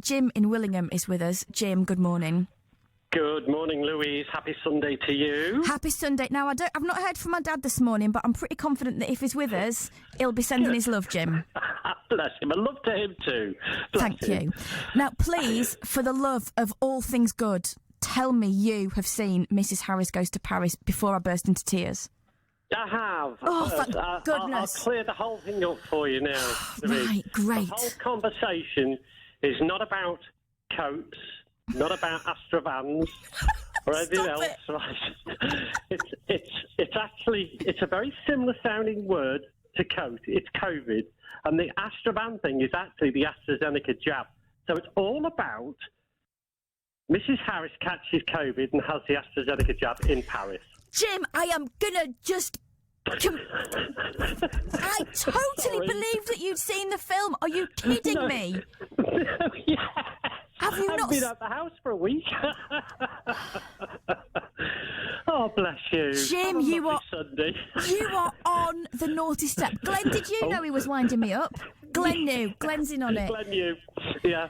Jim in Willingham is with us. Jim, good morning. Good morning, Louise. Happy Sunday to you. Happy Sunday. Now, I've not heard from my dad this morning, but I'm pretty confident that if he's with us, he'll be sending his love, Jim. Bless him. I love to him too. Thank you. Now, please, for the love of all things good, tell me you have seen Mrs. Harris Goes to Paris before I burst into tears. I have. Oh, thank goodness. I'll clear the whole thing up for you now. Right, great. The whole conversation is not about coats, not about Astravans or anything else. Right? It's a very similar sounding word to coat. It's COVID, and the Astravan thing is actually the AstraZeneca jab. So it's all about Mrs. Harris catches COVID and has the AstraZeneca jab in Paris. Jim, I am gonna just... I totally believed that you'd seen the film. Are you kidding me? Yeah. Have you not... I've been out the house for a week. Oh, bless you. Jim, you are on the naughty step. Glenn, did you know he was winding me up? Glenn knew. Glenn's in on it. Glenn knew. Yeah.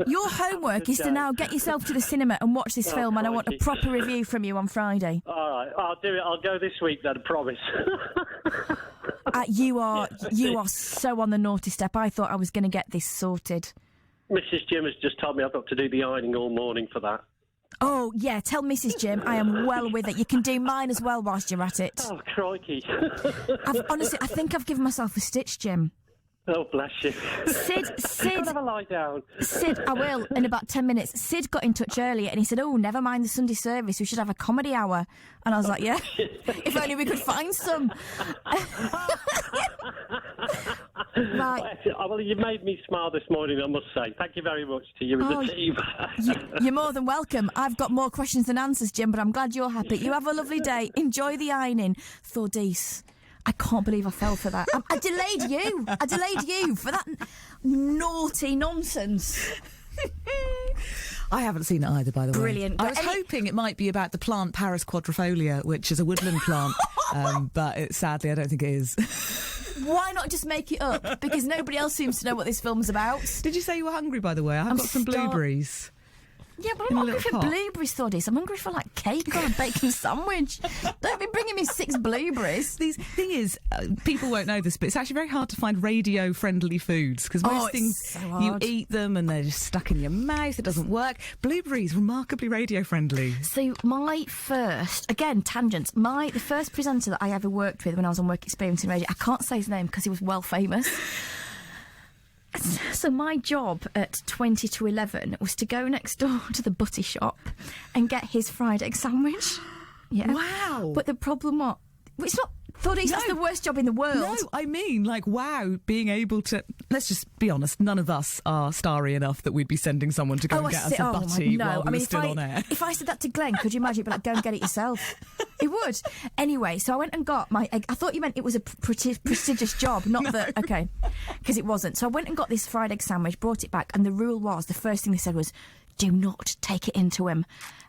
Your homework is to now get yourself to the cinema and watch this film, and I want a proper review from you on Friday. All right, I'll do it. I'll go this week then, I promise. You are so on the naughty step. I thought I was going to get this sorted. Mrs. Jim has just told me I've got to do the ironing all morning for that. Oh, yeah, tell Mrs. Jim I am well with it. You can do mine as well whilst you're at it. Oh, crikey. Honestly, I think I've given myself a stitch, Jim. Oh, bless you. Sid. You've got to have a lie down. Sid, I will, in about 10 minutes. Sid got in touch earlier and he said, oh, never mind the Sunday service, we should have a comedy hour. And I was like, yeah, if only we could find some. Right. Well, you made me smile this morning, I must say. Thank you very much to you and the team. You're more than welcome. I've got more questions than answers, Jim, but I'm glad you're happy. You have a lovely day. Enjoy the ironing. Thordis, I can't believe I fell for that. I delayed you. I delayed you for that naughty nonsense. I haven't seen it either, by the way. Brilliant. I was hoping it might be about the plant Paris quadrifolia, which is a woodland plant, but sadly I don't think it is. Why not just make it up? Because nobody else seems to know what this film's about. Did you say you were hungry, by the way? I've got some blueberries. Yeah, but I'm not hungry for blueberries, Thordis. I'm hungry for, like, cake or a bacon sandwich. Don't be bringing me 6 blueberries. The thing is, people won't know this, but it's actually very hard to find radio-friendly foods, because most things, so you eat them and they're just stuck in your mouth, it doesn't work. Blueberries, remarkably radio-friendly. So my first, again, tangents, the first presenter that I ever worked with when I was on work experience in radio, I can't say his name because he was well famous. So my job at 20 to 11 was to go next door to the butty shop and get his fried egg sandwich. Yeah. Wow. But the problem was, it's not, Thordis, that's the worst job in the world. No, I mean, like, wow, being able to... Let's just be honest, none of us are starry enough that we'd be sending someone to go and get us a butty while we were still on air. If I said that to Glenn, could you imagine? He'd be like, go and get it yourself. It would. Anyway, so I went and got my egg. I thought you meant it was a prestigious job, not that... Okay, because it wasn't. So I went and got this fried egg sandwich, brought it back, and the rule was, the first thing they said was, do not take it into him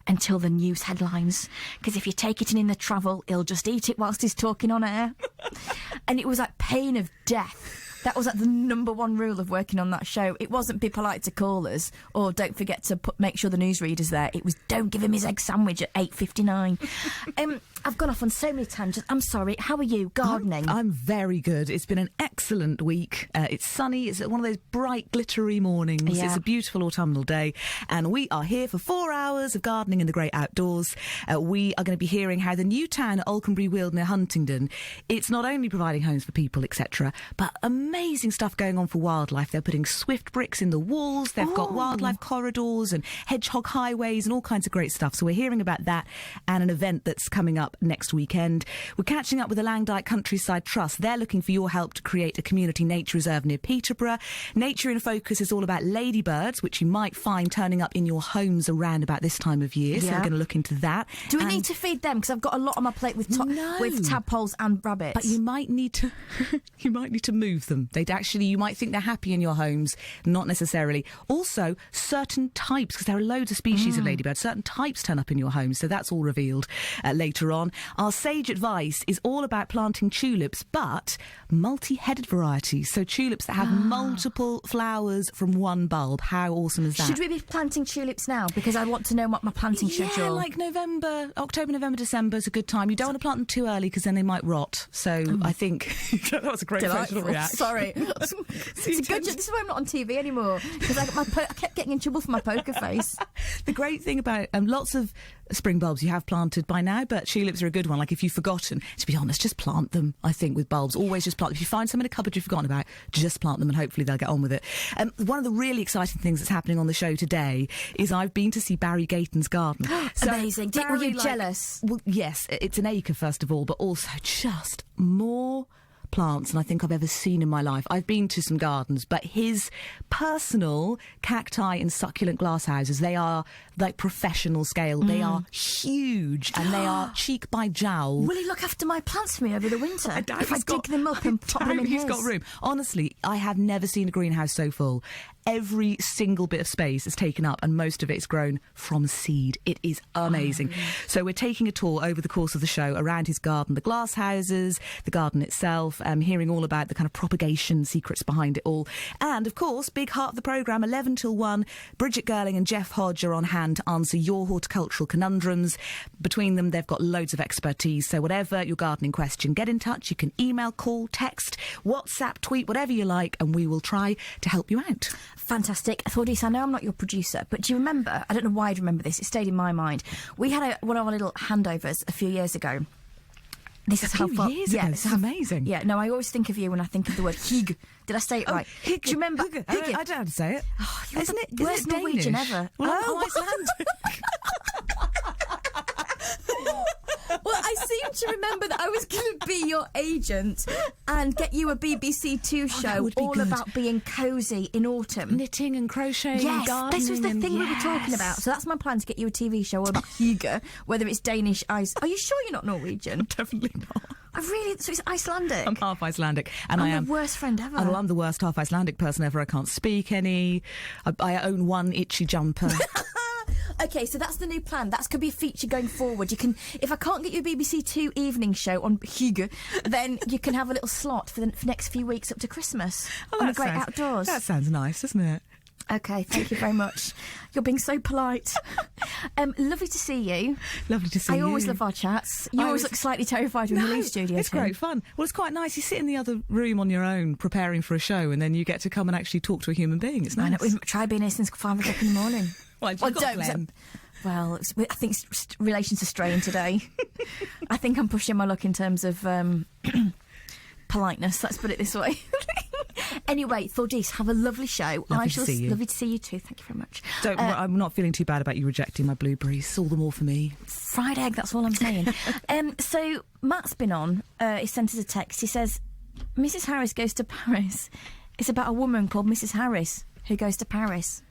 until the news headlines, because if you take it in the travel, he'll just eat it whilst he's talking on air. And it was like pain of death. That was like the number one rule of working on that show. It wasn't be polite to callers or don't forget to make sure the newsreader's there. It was don't give him his egg sandwich at 8:59. I've gone off on so many tangents. I'm sorry. How are you? Gardening? I'm very good. It's been an excellent week. It's sunny. It's one of those bright, glittery mornings. Yeah. It's a beautiful autumnal day. And we are here for 4 hours of gardening in the great outdoors. We are going to be hearing how the new town at Alconbury Weald near Huntingdon, it's not only providing homes for people, etc., but amazing stuff going on for wildlife. They're putting swift bricks in the walls. They've got wildlife corridors and hedgehog highways and all kinds of great stuff. So we're hearing about that and an event that's coming up next weekend. We're catching up with the Langdyke Countryside Trust. They're looking for your help to create a community nature reserve near Peterborough. Nature in Focus is all about ladybirds, which you might find turning up in your homes around about this time of year. So we're going to look into that. Do we need to feed them? Because I've got a lot on my plate with tadpoles and rabbits. But you might need to you might need to move them them. You might think they're happy in your homes, not necessarily. Also, certain types, because there are loads of species of ladybirds, certain types turn up in your home, so that's all revealed later on. Our sage advice is all about planting tulips, but multi-headed varieties, so tulips that have multiple flowers from one bulb. How awesome is that? Should we be planting tulips now? Because I want to know what my planting schedule. Yeah, like October, November, December is a good time. You don't want to plant them too early because then they might rot. So I think that was a great facial reaction. Sorry. It's a good. This is why I'm not on TV anymore, because I kept getting in trouble for my poker face. The great thing about lots of spring bulbs you have planted by now, but tulips are a good one. Like if you've forgotten, to be honest, just plant them. I think with bulbs, always just plant. If you find some in a cupboard you've forgotten about, just plant them and hopefully they'll get on with it. One of the really exciting things that's happening on the show today is I've been to see Barry Gayton's garden. Amazing. Were you jealous? Well, yes, it's an acre first of all, but also just more plants than I think I've ever seen in my life. I've been to some gardens, but his personal cacti and succulent glasshouses, they are like professional scale. They are huge and they are cheek by jowl. Will he look after my plants for me over the winter? I doubt if I dig them up and pop them in he's got room. Honestly, I have never seen a greenhouse so full. Every single bit of space is taken up and most of it is grown from seed. It is amazing. So we're taking a tour over the course of the show around his garden, the glass houses, the garden itself, hearing all about the kind of propagation secrets behind it all. And, of course, big heart of the programme, 11 till 1, Bridget Girling and Jeff Hodge are on hand to answer your horticultural conundrums. Between them, they've got loads of expertise. So whatever your gardening question, get in touch. You can email, call, text, WhatsApp, tweet, whatever you like, and we will try to help you out. Fantastic. Thordis, I know I'm not your producer, but do you remember, I don't know why I remember this, it stayed in my mind. We had one of our little handovers a few years ago. This is how far. Years ago. This is amazing. Yeah, no, I always think of you when I think of the word hygge. Did I say it right? Hygge. Do you remember? Hygge. I don't know how to say it. Oh, Isn't it? Worst Norwegian ever. Well, Icelandic. Well, I seem to remember that I was going to be your agent and get you a BBC Two show all about being cosy in autumn. Knitting and crocheting and gardening. This was the thing we were talking about. So that's my plan, to get you a TV show all about hygge, whether it's Danish, Are you sure you're not Norwegian? Definitely not. So it's Icelandic? I'm half Icelandic. And I'm the worst friend ever. I'm the worst half Icelandic person ever. I can't speak any. I own one itchy jumper. Okay, so that's the new plan. That could be a feature going forward. You can, if I can't get you a BBC Two evening show on hygge, then you can have a little slot for the next few weeks up to Christmas on the great outdoors. That sounds nice, doesn't it? Okay, thank you very much. You're being so polite. Lovely to see you. Lovely to see you. I always love our chats. You always look slightly terrified when you leave studio. It's great fun. Well, it's quite nice. You sit in the other room on your own preparing for a show and then you get to come and actually talk to a human being. It's nice. I know, we've tried being here since 5 o'clock in the morning. Well, I think relations are strained today. I think I'm pushing my luck in terms of politeness, let's put it this way. Anyway, Thordis, have a lovely show. Lovely to see you. Lovely to see you too. Thank you very much. I'm not feeling too bad about you rejecting my blueberries. All the more for me. Fried egg, that's all I'm saying. So Matt's been on. He sent us a text. He says, Mrs. Harris goes to Paris. It's about a woman called Mrs. Harris who goes to Paris.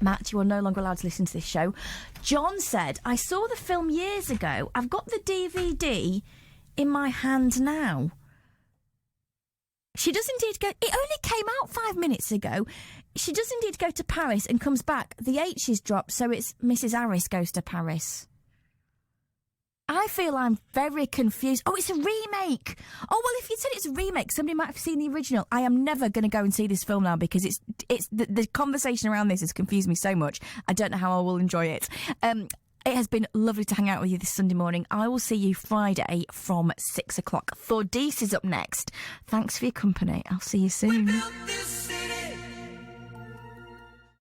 Matt, you are no longer allowed to listen to this show. John said, I saw the film years ago. I've got the DVD in my hand now. She does indeed go... It only came out 5 minutes ago. She does indeed go to Paris and comes back. The H is dropped, so it's Mrs. Harris goes to Paris. I feel I'm very confused. Oh, it's a remake. Oh, well, if you said it's a remake, somebody might have seen the original. I am never going to go and see this film now because it's the conversation around this has confused me so much. I don't know how I will enjoy it. It has been lovely to hang out with you this Sunday morning. I will see you Friday from 6 o'clock. Thordis is up next. Thanks for your company. I'll see you soon.